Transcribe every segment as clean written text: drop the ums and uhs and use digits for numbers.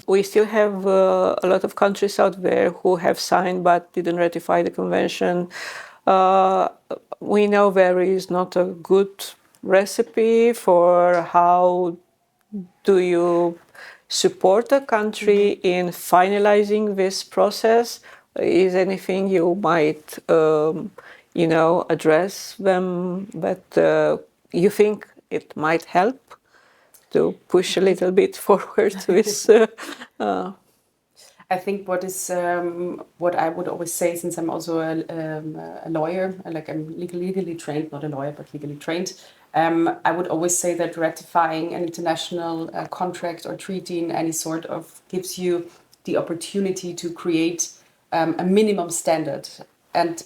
we still have a lot of countries out there who have signed but didn't ratify the convention. We know there is not a good recipe for how do you support a country in finalizing this process. Is anything you might, address them that you think it might help to push a little bit forward this? I think what I would always say, since I'm also a lawyer, like I'm legally trained, not a lawyer, but legally trained, I would always say that ratifying an international contract or treaty in any sort of gives you the opportunity to create a minimum standard. And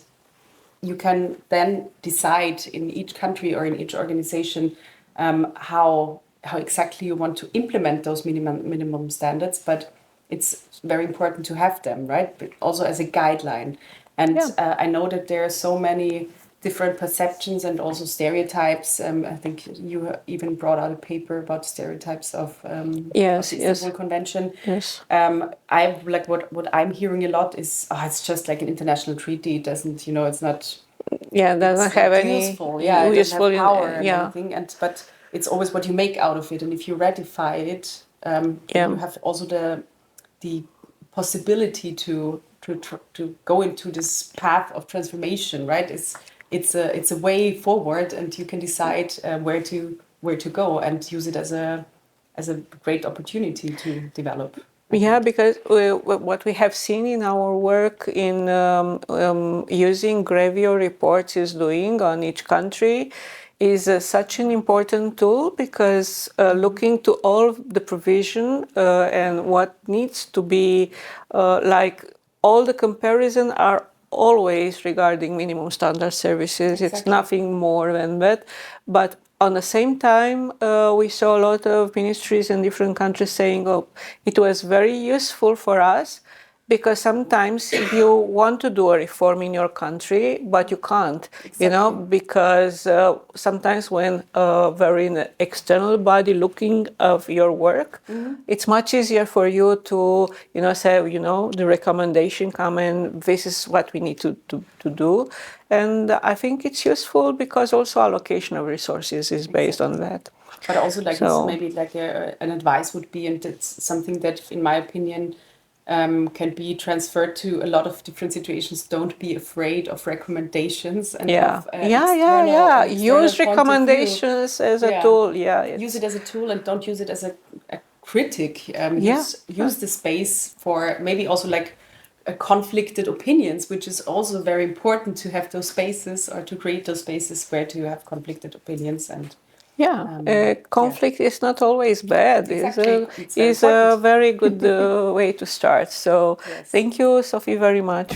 you can then decide in each country or in each organization how exactly you want to implement those minimum standards. But it's very important to have them, right? But also as a guideline. And I know that there are so many different perceptions and also stereotypes. I think you even brought out a paper about stereotypes of the Istanbul Convention. Yes. I like what I'm hearing a lot is it's just like an international treaty. It doesn't, it's not. Yeah, doesn't have any useful. Yeah, it doesn't have power and yeah. anything. But it's always what you make out of it. And if you ratify it, you have also the possibility to go into this path of transformation, right? It's a way forward, and you can decide where to go and use it as a great opportunity to develop. Yeah, because what we have seen in our work in using Grevio reports is doing on each country is such an important tool, because looking to all the provision and what needs to be like all the comparison are always regarding minimum standard services. Exactly. It's nothing more than that. But on the same time, we saw a lot of ministries in different countries saying, oh, it was very useful for us, because sometimes you want to do a reform in your country, but you can't, exactly. Because sometimes when there is an external body looking of your work, it's much easier for you to, say, the recommendation come and this is what we need to do. And I think it's useful because also allocation of resources is based on that. But also maybe an advice would be, and it's something that, in my opinion, can be transferred to a lot of different situations. Don't be afraid of recommendations and use recommendations as a tool. Use it as a tool and don't use it as a critic. Use the space for maybe also conflicted opinions, which is also very important to have those spaces or to create those spaces where to have conflicted opinions. And conflict is not always bad. Exactly. It's a very good way to start. So thank you, Sophie, very much